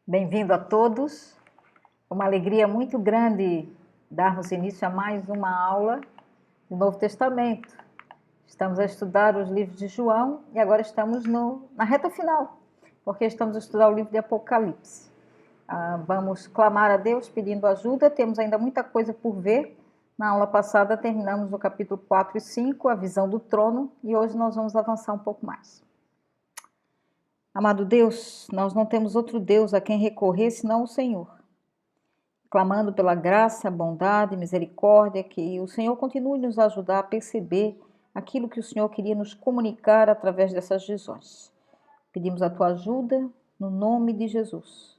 Bem-vindo a todos. É uma alegria muito grande darmos início a mais uma aula do Novo Testamento. Estamos a estudar os livros de João e agora estamos na reta final, porque estamos a estudar o livro de Apocalipse. Vamos clamar a Deus pedindo ajuda, temos ainda muita coisa por ver. Na aula passada terminamos no capítulo 4 e 5, a visão do trono, e hoje nós vamos avançar um pouco mais. Amado Deus, nós não temos outro Deus a quem recorrer senão o Senhor. Clamando pela graça, bondade e misericórdia, que o Senhor continue nos ajudar a perceber aquilo que o Senhor queria nos comunicar através dessas visões. Pedimos a tua ajuda no nome de Jesus.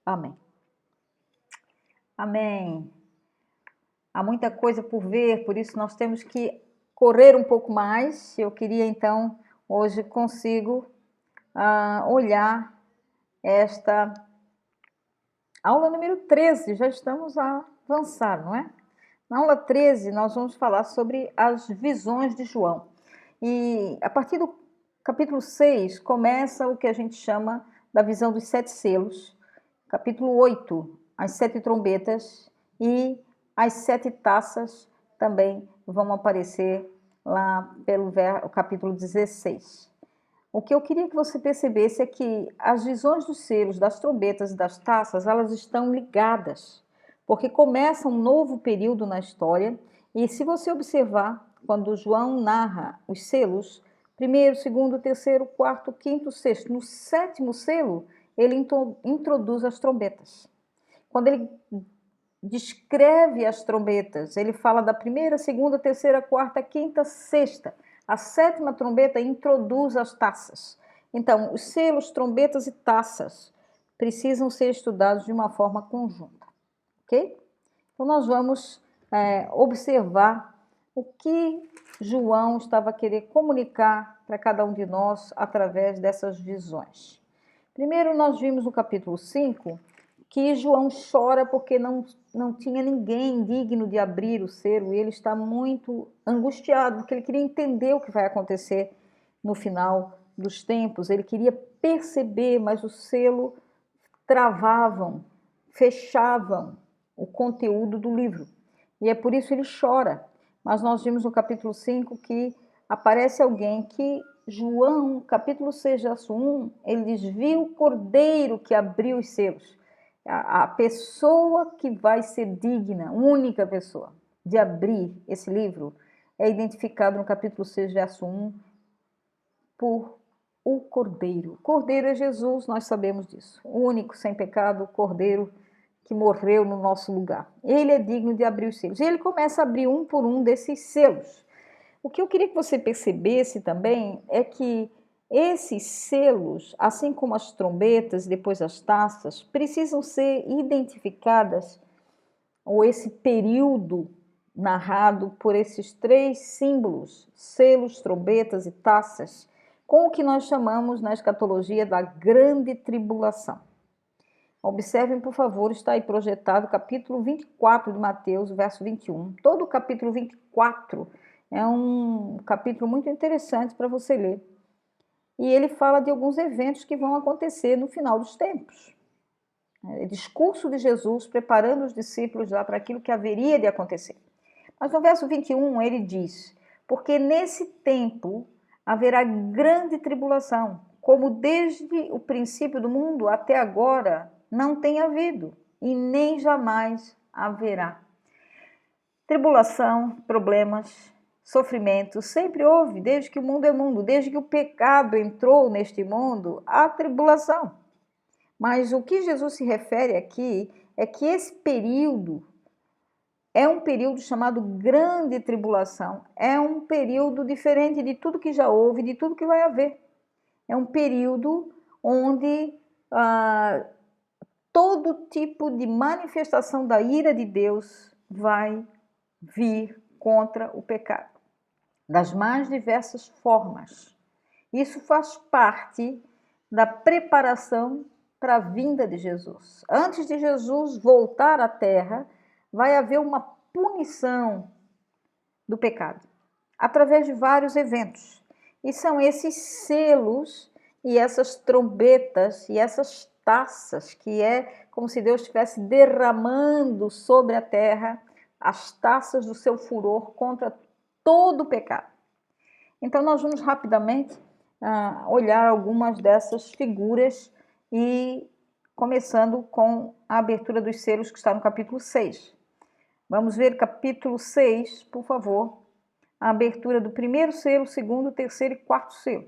Amém. Amém. Há muita coisa por ver, por isso nós temos que correr um pouco mais. Eu queria então, hoje consigo olhar esta aula número 13, já estamos a avançar, não é? Na aula 13 nós vamos falar sobre as visões de João. E a partir do capítulo 6 começa o que a gente chama da visão dos 7 selos. Capítulo 8, as 7 trombetas e as 7 taças também vão aparecer lá pelo capítulo 16. O que eu queria que você percebesse é que as visões dos selos, das trombetas e das taças, elas estão ligadas, porque começa um novo período na história, e se você observar, quando João narra os selos, primeiro, segundo, terceiro, quarto, quinto, sexto, no 7º selo, ele introduz as trombetas. Quando ele descreve as trombetas, ele fala da primeira, segunda, terceira, quarta, quinta, sexta. A 7ª trombeta introduz as taças. Então, os selos, trombetas e taças precisam ser estudados de uma forma conjunta, ok? Então, nós vamos observar o que João estava a querer comunicar para cada um de nós através dessas visões. Primeiro, nós vimos no capítulo 5 que João chora porque não tinha ninguém digno de abrir o selo, e ele está muito angustiado, porque ele queria entender o que vai acontecer no final dos tempos, ele queria perceber, mas o selo travavam, fechavam o conteúdo do livro, e é por isso ele chora. Mas nós vimos no capítulo 5 que aparece alguém que João, capítulo 6, verso 1, ele diz: viu o cordeiro que abriu os selos. A pessoa que vai ser digna, única pessoa, de abrir esse livro, é identificado no capítulo 6, verso 1, por o Cordeiro. O Cordeiro é Jesus, nós sabemos disso. O único, sem pecado, o Cordeiro que morreu no nosso lugar. Ele é digno de abrir os selos. E ele começa a abrir um por um desses selos. O que eu queria que você percebesse também é que esses selos, assim como as trombetas e depois as taças, precisam ser identificadas, ou esse período narrado por esses 3 símbolos, selos, trombetas e taças, com o que nós chamamos na escatologia da grande tribulação. Observem, por favor, está aí projetado o capítulo 24 de Mateus, verso 21. Todo o capítulo 24 é um capítulo muito interessante para você ler. E ele fala de alguns eventos que vão acontecer no final dos tempos. É o discurso de Jesus preparando os discípulos já para aquilo que haveria de acontecer. Mas no verso 21 ele diz: porque nesse tempo haverá grande tribulação, como desde o princípio do mundo até agora não tem havido, e nem jamais haverá. Tribulação, problemas, sofrimento, sempre houve, desde que o mundo é mundo, desde que o pecado entrou neste mundo, há tribulação. Mas o que Jesus se refere aqui é que esse período é um período chamado grande tribulação, é um período diferente de tudo que já houve, de tudo que vai haver. É um período onde todo tipo de manifestação da ira de Deus vai vir contra o pecado, das mais diversas formas. Isso faz parte da preparação para a vinda de Jesus. Antes de Jesus voltar à terra, vai haver uma punição do pecado, através de vários eventos. E são esses selos e essas trombetas e essas taças, que é como se Deus estivesse derramando sobre a terra as taças do seu furor contra todo o pecado. Então nós vamos rapidamente olhar algumas dessas figuras e começando com a abertura dos selos que está no capítulo 6. Vamos ver capítulo 6, por favor, a abertura do primeiro selo, segundo, terceiro e quarto selo.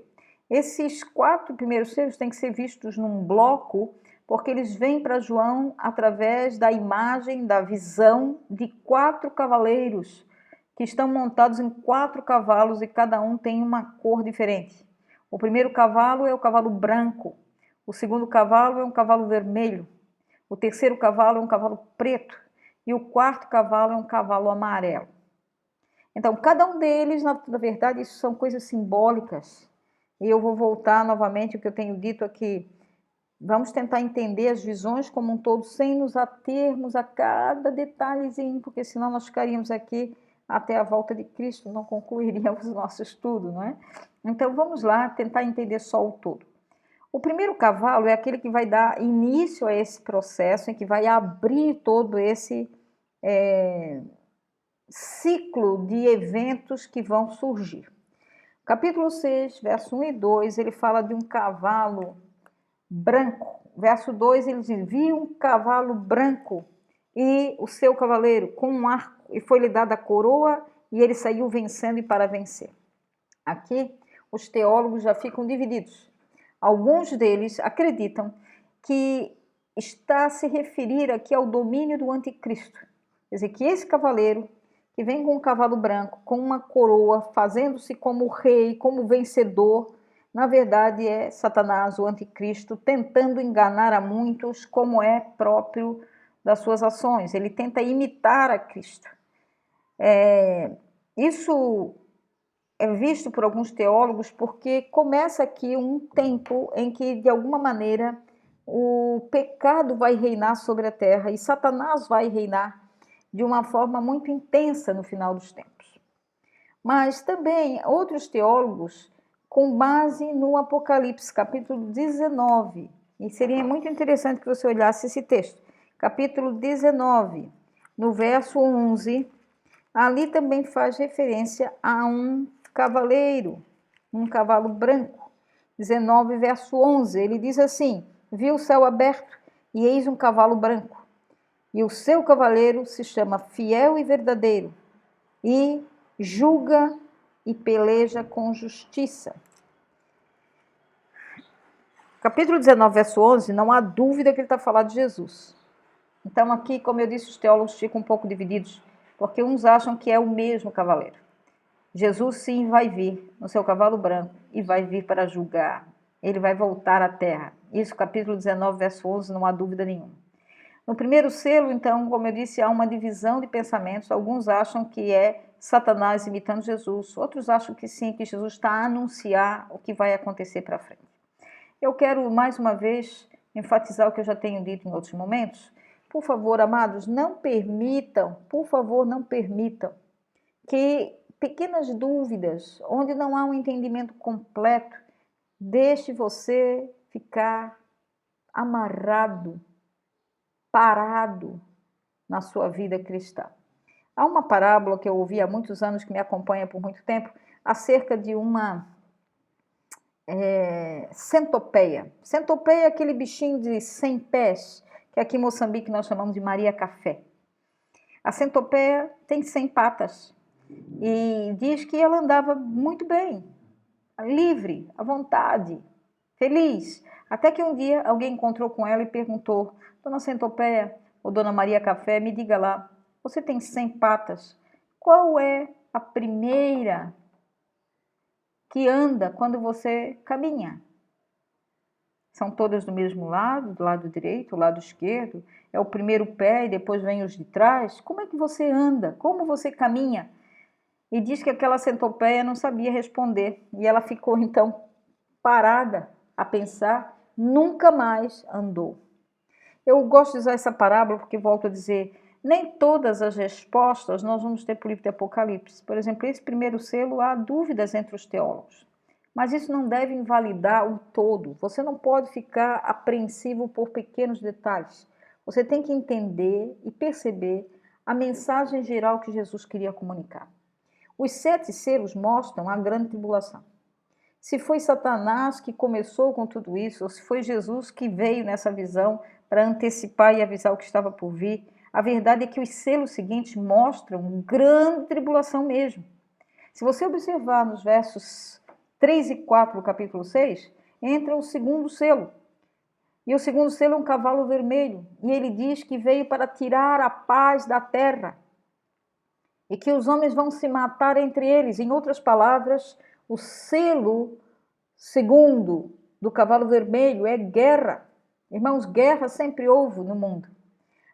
Esses 4 primeiros selos têm que ser vistos num bloco, porque eles vêm para João através da imagem, da visão de 4 cavaleiros que estão montados em 4 cavalos e cada um tem uma cor diferente. O primeiro cavalo é o cavalo branco, o segundo cavalo é um cavalo vermelho, o terceiro cavalo é um cavalo preto e o quarto cavalo é um cavalo amarelo. Então, cada um deles, na verdade, isso são coisas simbólicas. E eu vou voltar novamente ao que eu tenho dito aqui. Vamos tentar entender as visões como um todo, sem nos atermos a cada detalhezinho, porque senão nós ficaríamos aqui até a volta de Cristo, não concluiríamos o nosso estudo, não é? Então, vamos lá tentar entender só o todo. O primeiro cavalo é aquele que vai dar início a esse processo, em que vai abrir todo esse ciclo de eventos que vão surgir. Capítulo 6, verso 1 e 2, ele fala de um cavalo branco. Verso 2, ele diz, vi um cavalo branco e o seu cavaleiro com um arco, e foi-lhe dada a coroa, e ele saiu vencendo e para vencer. Aqui, os teólogos já ficam divididos. Alguns deles acreditam que está a se referir aqui ao domínio do anticristo. Quer dizer, que esse cavaleiro, que vem com um cavalo branco, com uma coroa, fazendo-se como rei, como vencedor, na verdade é Satanás, o anticristo, tentando enganar a muitos, como é próprio das suas ações. Ele tenta imitar a Cristo. Isso é visto por alguns teólogos porque começa aqui um tempo em que, de alguma maneira, o pecado vai reinar sobre a terra e Satanás vai reinar de uma forma muito intensa no final dos tempos. Mas também outros teólogos, com base no Apocalipse, capítulo 19, e seria muito interessante que você olhasse esse texto, capítulo 19, no verso 11, ali também faz referência a um cavaleiro, um cavalo branco. 19, verso 11, ele diz assim, vi o céu aberto e eis um cavalo branco, e o seu cavaleiro se chama Fiel e Verdadeiro, e julga e peleja com justiça. Capítulo 19, verso 11, não há dúvida que ele está falando de Jesus. Então aqui, como eu disse, os teólogos ficam um pouco divididos, porque uns acham que é o mesmo cavaleiro. Jesus sim vai vir no seu cavalo branco e vai vir para julgar. Ele vai voltar à terra. Isso, capítulo 19, verso 11, não há dúvida nenhuma. No primeiro selo, então, como eu disse, há uma divisão de pensamentos. Alguns acham que é Satanás imitando Jesus. Outros acham que sim, que Jesus está a anunciar o que vai acontecer para frente. Eu quero, mais uma vez, enfatizar o que eu já tenho dito em outros momentos. Por favor, amados, não permitam, por favor, não permitam que pequenas dúvidas, onde não há um entendimento completo, deixe você ficar amarrado, parado na sua vida cristã. Há uma parábola que eu ouvi há muitos anos, que me acompanha por muito tempo, acerca de uma centopeia. Centopeia é aquele bichinho de 100 pés, que aqui em Moçambique nós chamamos de Maria Café. A centopeia tem 100 patas e diz que ela andava muito bem, livre, à vontade, feliz. Até que um dia alguém encontrou com ela e perguntou, Dona Centopeia, ou Dona Maria Café, me diga lá, você tem 100 patas, qual é a primeira que anda quando você caminha? São todas do mesmo lado, do lado direito, do lado esquerdo? É o primeiro pé e depois vem os de trás? Como é que você anda? Como você caminha? E diz que aquela centopeia não sabia responder. E ela ficou então parada a pensar, nunca mais andou. Eu gosto de usar essa parábola porque, volto a dizer, nem todas as respostas nós vamos ter para o livro de Apocalipse. Por exemplo, esse primeiro selo, há dúvidas entre os teólogos. Mas isso não deve invalidar o todo. Você não pode ficar apreensivo por pequenos detalhes. Você tem que entender e perceber a mensagem geral que Jesus queria comunicar. Os 7 selos mostram a grande tribulação. Se foi Satanás que começou com tudo isso, ou se foi Jesus que veio nessa visão para antecipar e avisar o que estava por vir, a verdade é que os selos seguintes mostram grande tribulação mesmo. Se você observar nos versos 3 e 4 do capítulo 6, entra o segundo selo. E o segundo selo é um cavalo vermelho. E ele diz que veio para tirar a paz da terra. E que os homens vão se matar entre eles. Em outras palavras, o selo segundo do cavalo vermelho é guerra. Irmãos, guerra sempre houve no mundo.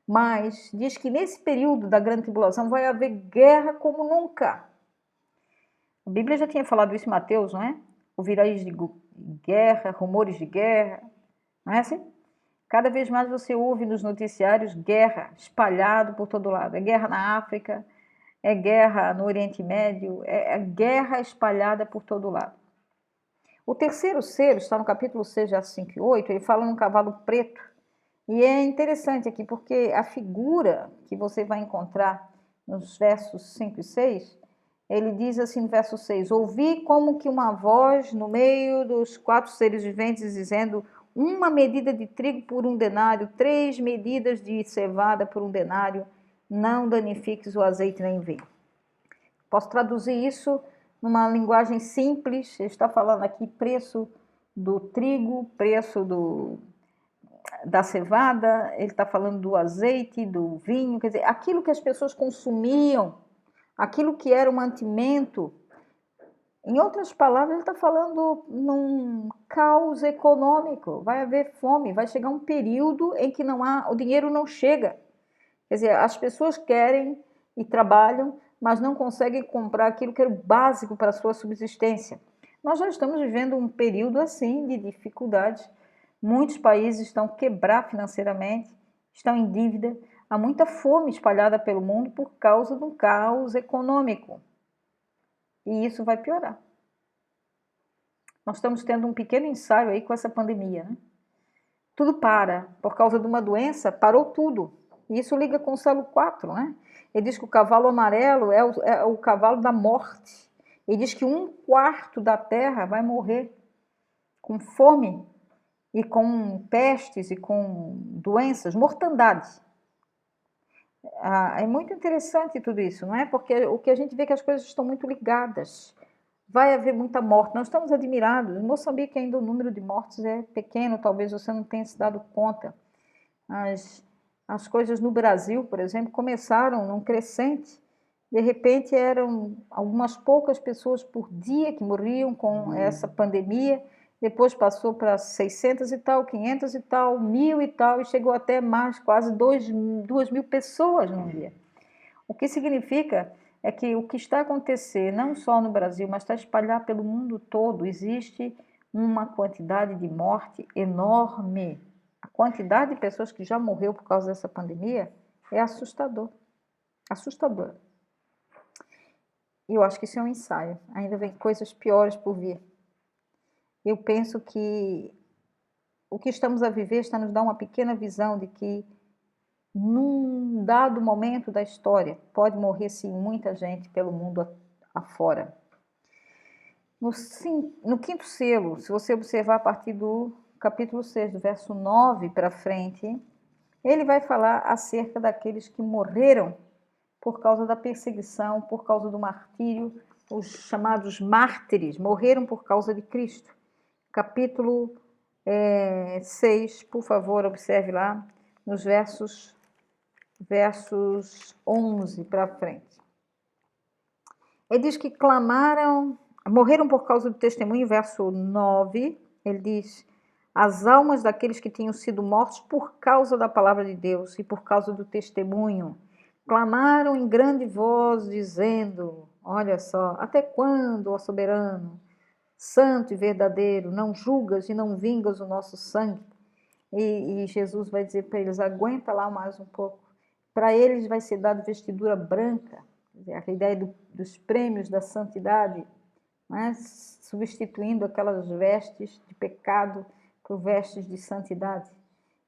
Mas diz que nesse período da grande tribulação vai haver guerra como nunca. A Bíblia já tinha falado isso em Mateus, não é? Ouvireis de guerra, rumores de guerra, não é assim? Cada vez mais você ouve nos noticiários guerra espalhado por todo lado. É guerra na África, é guerra no Oriente Médio, é guerra espalhada por todo lado. O terceiro selo está no capítulo 6, versos 5 e 8, ele fala num cavalo preto. E é interessante aqui, porque a figura que você vai encontrar nos versos 5 e 6, ele diz assim no verso 6, ouvi como que uma voz no meio dos 4 seres viventes dizendo, uma medida de trigo por 1 denário, 3 medidas de cevada por 1 denário, não danifiques o azeite nem o vinho. Posso traduzir isso numa linguagem simples, ele está falando aqui preço do trigo, preço da cevada, ele está falando do azeite, do vinho, quer dizer, aquilo que as pessoas consumiam, aquilo que era o mantimento. Em outras palavras, ele está falando num caos econômico, vai haver fome, vai chegar um período em que o dinheiro não chega. Quer dizer, as pessoas querem e trabalham, mas não conseguem comprar aquilo que era o básico para a sua subsistência. Nós já estamos vivendo um período assim de dificuldades. Muitos países estão quebrados financeiramente, estão em dívida, há muita fome espalhada pelo mundo por causa do caos econômico. E isso vai piorar. Nós estamos tendo um pequeno ensaio aí com essa pandemia, né? Tudo para, por causa de uma doença, parou tudo. E isso liga com o selo 4, né? Ele diz que o cavalo amarelo é o cavalo da morte. Ele diz que 1/4 da terra vai morrer com fome e com pestes e com doenças, mortandade. É muito interessante tudo isso, não é? Porque o que a gente vê é que as coisas estão muito ligadas. Vai haver muita morte. Nós estamos admirados. Em Moçambique ainda o número de mortes é pequeno, talvez você não tenha se dado conta. As coisas no Brasil, por exemplo, começaram num crescente. De repente eram algumas poucas pessoas por dia que morriam com essa pandemia. Depois passou para 600 e tal, 500 e tal, 1000 e tal, e chegou até mais, quase 2.000 pessoas num dia. O que significa é que o que está acontecendo, não só no Brasil, mas está espalhado pelo mundo todo, existe uma quantidade de morte enorme. A quantidade de pessoas que já morreu por causa dessa pandemia é assustador. Assustador. E eu acho que isso é um ensaio. Ainda vem coisas piores por vir. Eu penso que o que estamos a viver está nos dando uma pequena visão de que num dado momento da história pode morrer sim muita gente pelo mundo afora. No quinto selo, se você observar a partir do capítulo 6, do verso 9 para frente, ele vai falar acerca daqueles que morreram por causa da perseguição, por causa do martírio, os chamados mártires, morreram por causa de Cristo. Capítulo 6, por favor, observe lá, nos versos 11 para frente. Ele diz que morreram por causa do testemunho, verso 9, ele diz, as almas daqueles que tinham sido mortos por causa da palavra de Deus e por causa do testemunho, clamaram em grande voz, dizendo, olha só, até quando, ó soberano, santo e verdadeiro, não julgas e não vingas o nosso sangue? E Jesus vai dizer para eles, aguenta lá mais um pouco. Para eles vai ser dado vestidura branca, a ideia dos prêmios da santidade né? Substituindo aquelas vestes de pecado por vestes de santidade.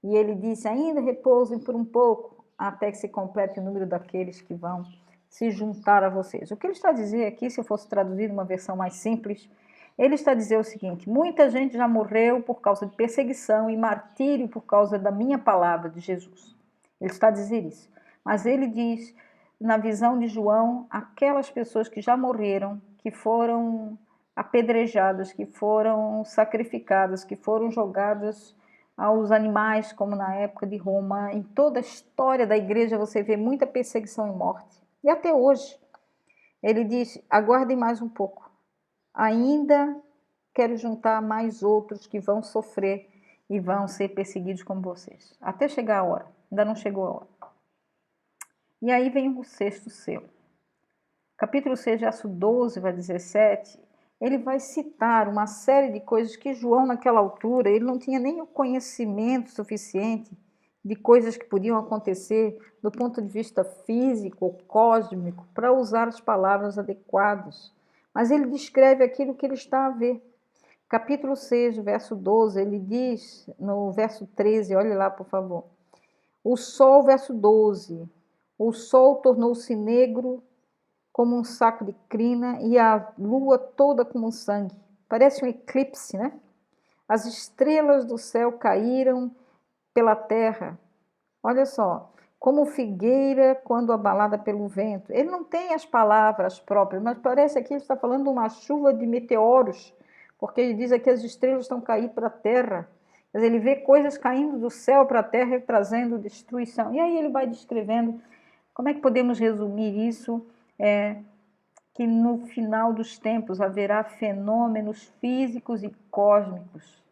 E ele disse, ainda repousem por um pouco, até que se complete o número daqueles que vão se juntar a vocês. O que ele está a dizer aqui, se eu fosse traduzir numa versão mais simples, ele está a dizer o seguinte, muita gente já morreu por causa de perseguição e martírio por causa da minha palavra de Jesus. Ele está a dizer isso. Mas ele diz, na visão de João, aquelas pessoas que já morreram, que foram apedrejadas, que foram sacrificadas, que foram jogadas aos animais, como na época de Roma. Em toda a história da igreja você vê muita perseguição e morte. E até hoje. Ele diz, aguardem mais um pouco. Ainda quero juntar mais outros que vão sofrer e vão ser perseguidos como vocês. Até chegar a hora. Ainda não chegou a hora. E aí vem o sexto selo. Capítulo 6, verso 12 a 17, ele vai citar uma série de coisas que João, naquela altura, ele não tinha nem o conhecimento suficiente de coisas que podiam acontecer do ponto de vista físico ou cósmico para usar as palavras adequadas. Mas ele descreve aquilo que ele está a ver. Capítulo 6, verso 12, ele diz, no verso 13, olhe lá, por favor. O sol, verso 12, o sol tornou-se negro como um saco de crina e a lua toda como sangue. Parece um eclipse, né? As estrelas do céu caíram pela terra. Olha só, como figueira quando abalada pelo vento. Ele não tem as palavras próprias, mas parece que ele está falando de uma chuva de meteoros, porque ele diz aqui as estrelas estão caindo para a terra. Mas ele vê coisas caindo do céu para a terra e trazendo destruição. E aí ele vai descrevendo, como é que podemos resumir isso? Que no final dos tempos haverá fenômenos físicos e cósmicos.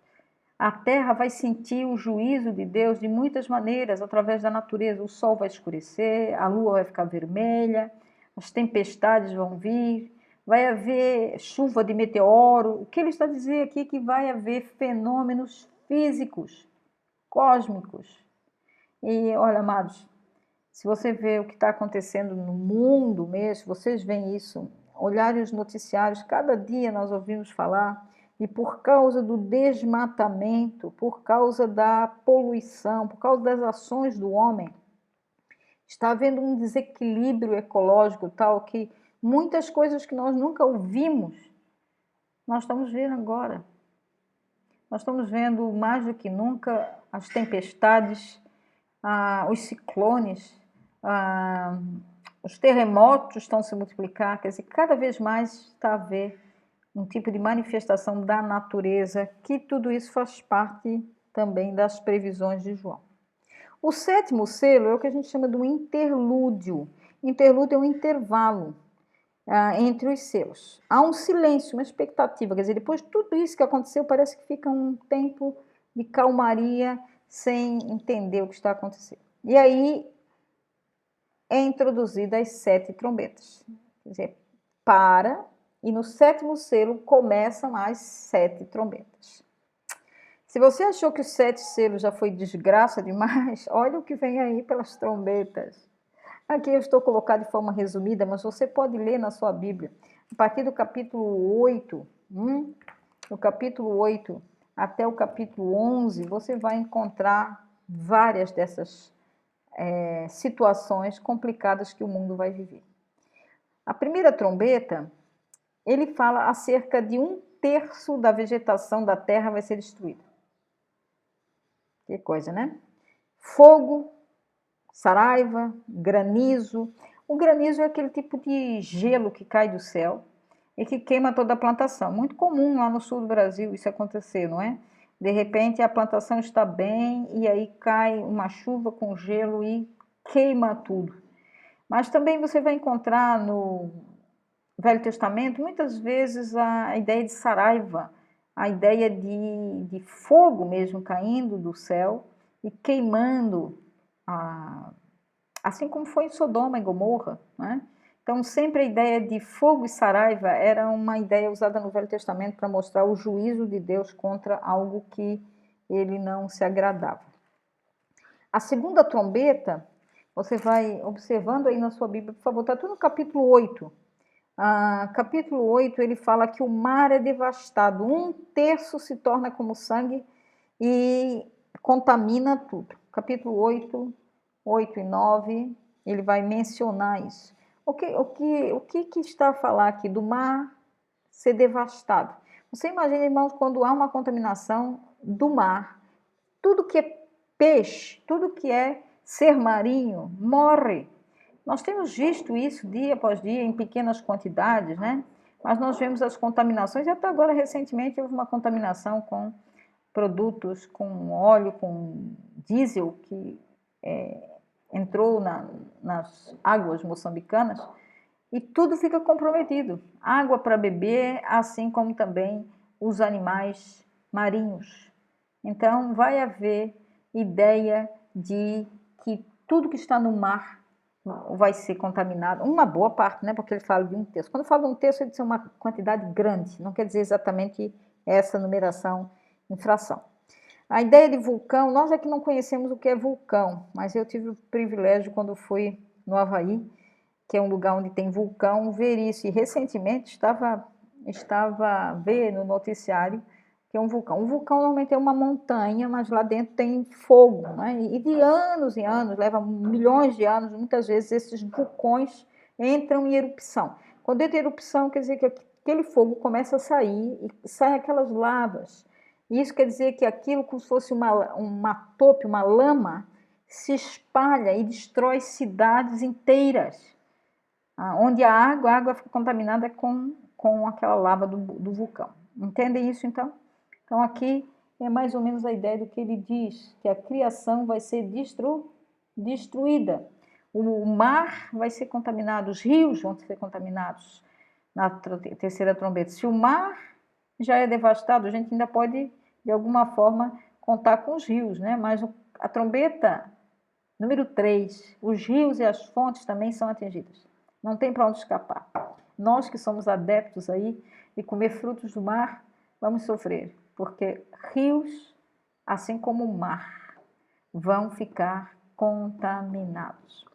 A Terra vai sentir o juízo de Deus de muitas maneiras, através da natureza. O sol vai escurecer, a lua vai ficar vermelha, as tempestades vão vir, vai haver chuva de meteoro. O que ele está a dizer aqui é que vai haver fenômenos físicos, cósmicos. E olha, amados, se você vê o que está acontecendo no mundo mesmo, vocês veem isso, olharem os noticiários, cada dia nós ouvimos falar, e por causa do desmatamento, por causa da poluição, por causa das ações do homem, está havendo um desequilíbrio ecológico tal que muitas coisas que nós nunca ouvimos, nós estamos vendo agora. Nós estamos vendo mais do que nunca as tempestades, os ciclones, os terremotos estão se multiplicar, quer dizer, cada vez mais está a haver um tipo de manifestação da natureza, que tudo isso faz parte também das previsões de João. O sétimo selo é o que a gente chama de um interlúdio. Interlúdio é um intervalo entre os selos. Há um silêncio, uma expectativa, quer dizer, depois de tudo isso que aconteceu, parece que fica um tempo de calmaria, sem entender o que está acontecendo. E aí é introduzida as 7 trombetas. Quer dizer, e no sétimo selo começam as 7 trombetas. Se você achou que os 7 selos já foi desgraça demais, olha o que vem aí pelas trombetas. Aqui eu estou colocando de forma resumida, mas você pode ler na sua Bíblia. A partir do capítulo 8, no capítulo 8 até o capítulo 11, você vai encontrar várias dessas situações complicadas que o mundo vai viver. A primeira trombeta, ele fala acerca de 1/3 da vegetação da terra vai ser destruída. Que coisa, né? Fogo, saraiva, granizo. O granizo é aquele tipo de gelo que cai do céu e que queima toda a plantação. Muito comum lá no sul do Brasil isso acontecer, não é? De repente a plantação está bem e aí cai uma chuva com gelo e queima tudo. Mas também você vai encontrar no Velho Testamento muitas vezes a ideia de saraiva, a ideia de fogo mesmo caindo do céu e queimando, assim como foi em Sodoma e Gomorra, né? Então, sempre a ideia de fogo e saraiva era uma ideia usada no Velho Testamento para mostrar o juízo de Deus contra algo que ele não se agradava. A segunda trombeta, você vai observando aí na sua Bíblia, por favor, está tudo no capítulo 8. Capítulo 8, ele fala que o mar é devastado, 1/3 se torna como sangue e contamina tudo. Capítulo 8, 8 e 9, ele vai mencionar isso. O que está a falar aqui do mar ser devastado? Você imagina, irmãos, quando há uma contaminação do mar, tudo que é peixe, tudo que é ser marinho, morre. Nós temos visto isso dia após dia em pequenas quantidades, né? Mas nós vemos as contaminações, e até agora recentemente houve uma contaminação com produtos, com óleo, com diesel que entrou nas águas moçambicanas e tudo fica comprometido. Água para beber, assim como também os animais marinhos. Então vai haver ideia de que tudo que está no mar vai ser contaminado, uma boa parte, né? Porque ele fala de 1/3. Quando fala de 1/3, ele diz uma quantidade grande, não quer dizer exatamente essa numeração em fração. A ideia de vulcão, nós aqui não conhecemos o que é vulcão, mas eu tive o privilégio, quando fui no Havaí, que é um lugar onde tem vulcão, ver isso. E recentemente estava ver no noticiário que é um vulcão. Um vulcão normalmente é uma montanha, mas lá dentro tem fogo, né? E de anos em anos, leva milhões de anos, muitas vezes esses vulcões entram em erupção. Quando entra em erupção, quer dizer que aquele fogo começa a sair e saem aquelas lavas. Isso quer dizer que aquilo, como se fosse uma tope, uma lama, se espalha e destrói cidades inteiras. Onde a água fica contaminada com aquela lava do vulcão. Entendem isso, então? Então, aqui é mais ou menos a ideia do que ele diz, que a criação vai ser destruída. O mar vai ser contaminado, os rios vão ser contaminados na terceira trombeta. Se o mar já é devastado, a gente ainda pode, de alguma forma, contar com os rios, né? Mas a trombeta número 3, os rios e as fontes também são atingidas. Não tem para onde escapar. Nós que somos adeptos aí de comer frutos do mar, vamos sofrer, porque rios, assim como o mar, vão ficar contaminados.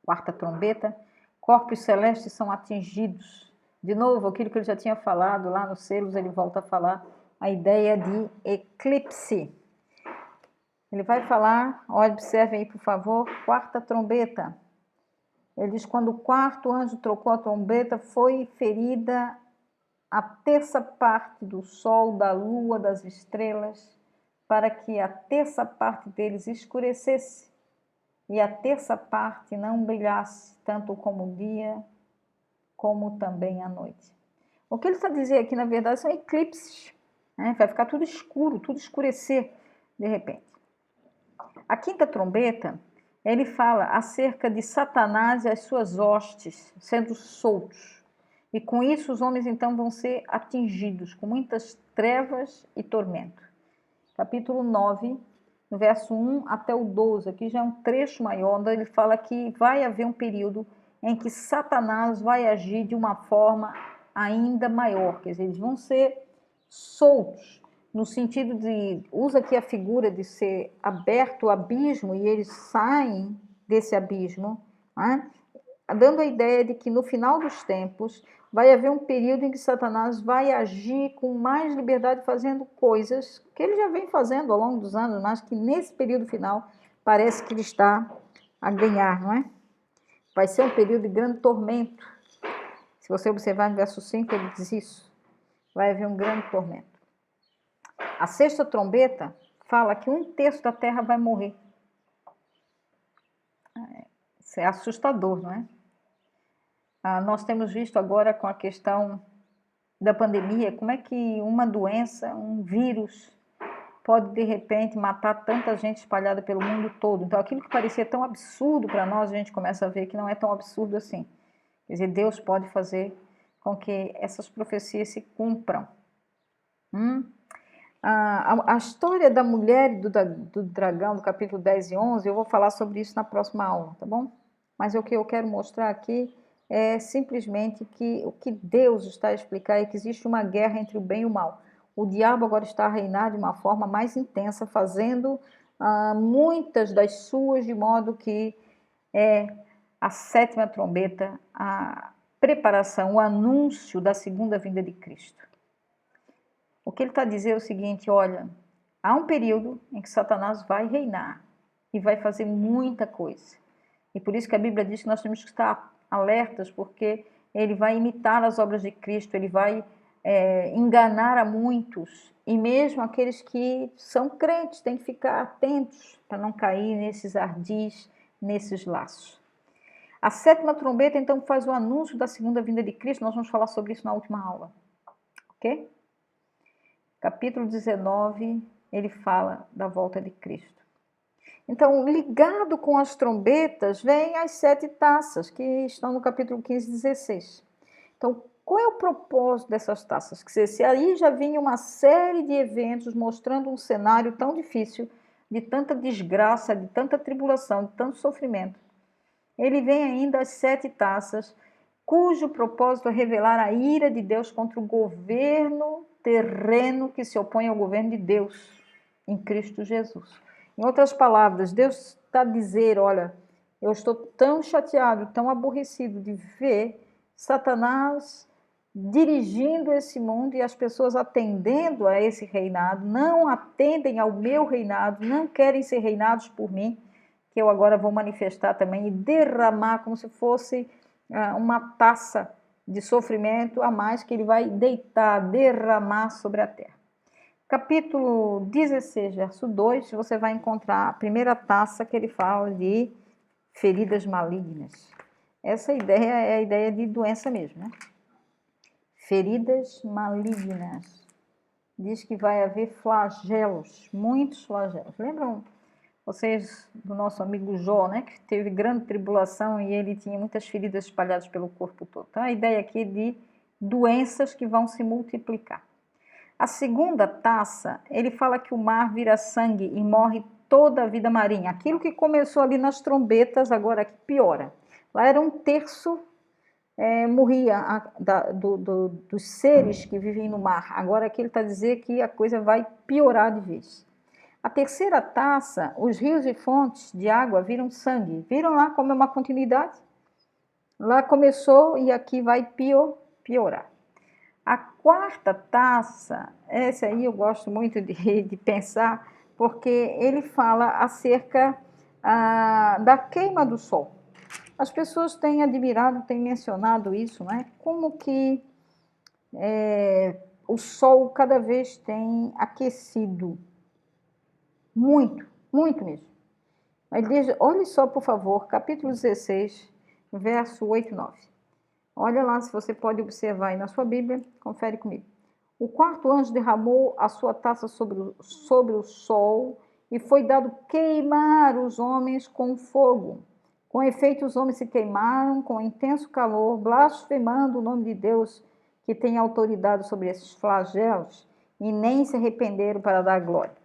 Quarta trombeta, corpos celestes são atingidos. De novo, aquilo que ele já tinha falado lá nos selos, ele volta a falar a ideia de eclipse. Ele vai falar, observem aí, por favor, quarta trombeta. Ele diz, quando o quarto anjo trocou a trombeta, foi ferida a terça parte do sol, da lua, das estrelas, para que a terça parte deles escurecesse e a terça parte não brilhasse, tanto como o dia, como também a noite. O que ele está dizendo aqui, na verdade, são eclipses, né? Vai ficar tudo escuro, tudo escurecer de repente. A quinta trombeta, ele fala acerca de Satanás e as suas hostes sendo soltos. E com isso os homens então vão ser atingidos com muitas trevas e tormento. Capítulo 9, no verso 1 até o 12, aqui já é um trecho maior, onde ele fala que vai haver um período em que Satanás vai agir de uma forma ainda maior, quer dizer, eles vão ser soltos, no sentido de, usa aqui a figura de ser aberto o abismo e eles saem desse abismo, né? Dando a ideia de que no final dos tempos vai haver um período em que Satanás vai agir com mais liberdade, fazendo coisas que ele já vem fazendo ao longo dos anos, mas que nesse período final parece que ele está a ganhar, não é? Vai ser um período de grande tormento. Se você observar no verso 5, ele diz isso. Vai haver um grande tormento. A sexta trombeta fala que 1/3 da terra vai morrer. Isso é assustador, não é? Nós temos visto agora com a questão da pandemia, como é que uma doença, um vírus, pode de repente matar tanta gente espalhada pelo mundo todo. Então aquilo que parecia tão absurdo para nós, a gente começa a ver que não é tão absurdo assim. Quer dizer, Deus pode fazer com que essas profecias se cumpram. A história da mulher e do dragão, do capítulo 10 e 11, eu vou falar sobre isso na próxima aula, tá bom? Mas o que eu quero mostrar aqui é simplesmente que o que Deus está a explicar é que existe uma guerra entre o bem e o mal. O diabo agora está a reinar de uma forma mais intensa, fazendo muitas das suas, de modo que a sétima trombeta preparação, o anúncio da segunda vinda de Cristo. O que ele está dizendo é o seguinte, olha, há um período em que Satanás vai reinar e vai fazer muita coisa. E por isso que a Bíblia diz que nós temos que estar alertas, porque ele vai imitar as obras de Cristo, ele vai enganar a muitos, e mesmo aqueles que são crentes têm que ficar atentos para não cair nesses ardis, nesses laços. A sétima trombeta, então, faz o anúncio da segunda vinda de Cristo. Nós vamos falar sobre isso na última aula, ok? Capítulo 19, ele fala da volta de Cristo. Então, ligado com as trombetas, vem as 7 taças, que estão no capítulo 15 e 16. Então, qual é o propósito dessas taças? Que se aí já vinha uma série de eventos mostrando um cenário tão difícil, de tanta desgraça, de tanta tribulação, de tanto sofrimento. Ele vem ainda as 7 taças, cujo propósito é revelar a ira de Deus contra o governo terreno que se opõe ao governo de Deus em Cristo Jesus. Em outras palavras, Deus está a dizer, olha, eu estou tão chateado, tão aborrecido de ver Satanás dirigindo esse mundo e as pessoas atendendo a esse reinado, não atendem ao meu reinado, não querem ser reinados por mim, que eu agora vou manifestar também e derramar como se fosse uma taça de sofrimento a mais que ele vai deitar, derramar sobre a terra. Capítulo 16, verso 2, você vai encontrar a primeira taça que ele fala de feridas malignas. Essa ideia é a ideia de doença mesmo, né? Feridas malignas. Diz que vai haver flagelos, muitos flagelos. Lembram vocês do nosso amigo Jó, né? Que teve grande tribulação e ele tinha muitas feridas espalhadas pelo corpo todo. Então, a ideia aqui é de doenças que vão se multiplicar. A segunda taça, ele fala que o mar vira sangue e morre toda a vida marinha. Aquilo que começou ali nas trombetas, agora que piora. Lá era 1/3 morria dos seres que vivem no mar. Agora aqui ele está dizendo que a coisa vai piorar de vez. A terceira taça, os rios e fontes de água viram sangue. Viram lá como é uma continuidade? Lá começou e aqui vai piorar. A quarta taça, essa aí eu gosto muito de pensar, porque ele fala acerca da queima do sol. As pessoas têm admirado, têm mencionado isso, né? Como que o sol cada vez tem aquecido. Muito, muito mesmo. Ele diz, olhe só, por favor, capítulo 16, verso 8 e 9. Olha lá se você pode observar aí na sua Bíblia, confere comigo. O quarto anjo derramou a sua taça sobre o sol e foi dado queimar os homens com fogo. Com efeito, os homens se queimaram com intenso calor, blasfemando o nome de Deus, que tem autoridade sobre esses flagelos, e nem se arrependeram para dar glória.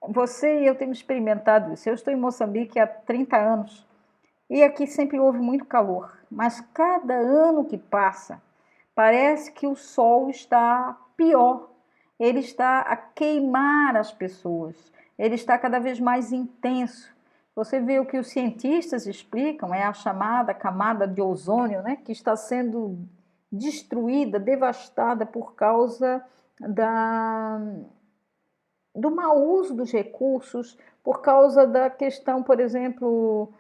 Você e eu temos experimentado isso. Eu estou em Moçambique há 30 anos e aqui sempre houve muito calor, mas cada ano que passa, parece que o sol está pior. Ele está a queimar as pessoas, ele está cada vez mais intenso. Você vê o que os cientistas explicam, é a chamada camada de ozônio, né, que está sendo destruída, devastada por causa do mau uso dos recursos, por causa da questão, por exemplo,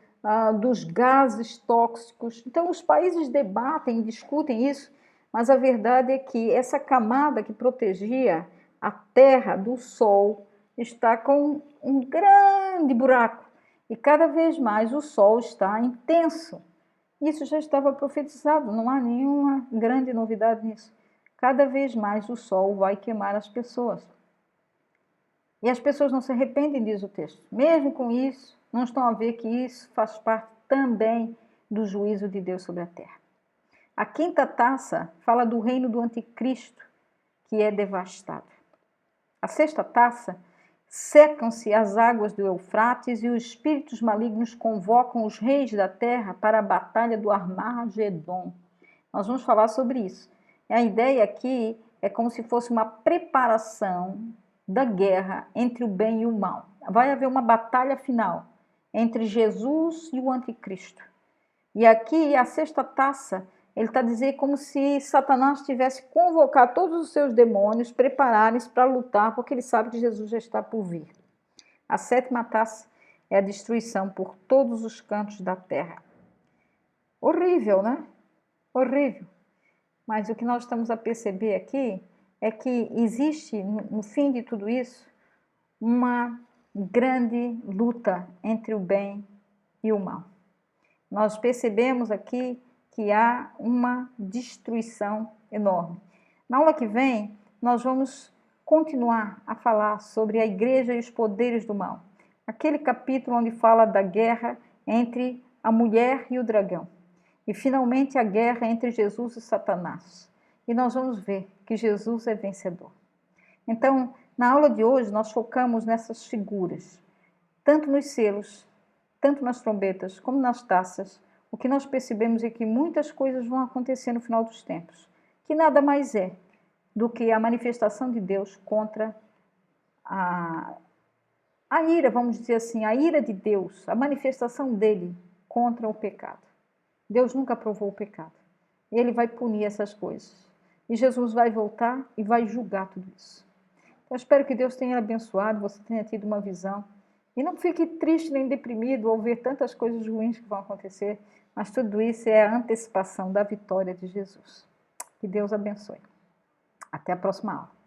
dos gases tóxicos. Então, os países debatem, discutem isso, mas a verdade é que essa camada que protegia a Terra do Sol está com um grande buraco e cada vez mais o Sol está intenso. Isso já estava profetizado, não há nenhuma grande novidade nisso. Cada vez mais o Sol vai queimar as pessoas. E as pessoas não se arrependem, diz o texto. Mesmo com isso, não estão a ver que isso faz parte também do juízo de Deus sobre a terra. A quinta taça fala do reino do anticristo, que é devastado. A sexta taça, secam-se as águas do Eufrates e os espíritos malignos convocam os reis da terra para a batalha do Armagedon. Nós vamos falar sobre isso. A ideia aqui é como se fosse uma preparação da guerra entre o bem e o mal. Vai haver uma batalha final entre Jesus e o anticristo. E aqui a sexta taça, ele está dizendo como se Satanás tivesse convocado todos os seus demônios, prepararem-se para lutar, porque ele sabe que Jesus já está por vir. A sétima taça é a destruição por todos os cantos da terra. Horrível, né? Horrível. Mas o que nós estamos a perceber aqui é que existe, no fim de tudo isso, uma grande luta entre o bem e o mal. Nós percebemos aqui que há uma destruição enorme. Na aula que vem, nós vamos continuar a falar sobre a igreja e os poderes do mal. Aquele capítulo onde fala da guerra entre a mulher e o dragão. E finalmente a guerra entre Jesus e Satanás. E nós vamos ver que Jesus é vencedor. Então, na aula de hoje, nós focamos nessas figuras, tanto nos selos, tanto nas trombetas, como nas taças. O que nós percebemos é que muitas coisas vão acontecer no final dos tempos, que nada mais é do que a manifestação de Deus contra a ira, vamos dizer assim, a ira de Deus, a manifestação dele contra o pecado. Deus nunca aprovou o pecado. Ele vai punir essas coisas. E Jesus vai voltar e vai julgar tudo isso. Então, eu espero que Deus tenha abençoado, você tenha tido uma visão. E não fique triste nem deprimido ao ver tantas coisas ruins que vão acontecer, mas tudo isso é a antecipação da vitória de Jesus. Que Deus abençoe. Até a próxima aula.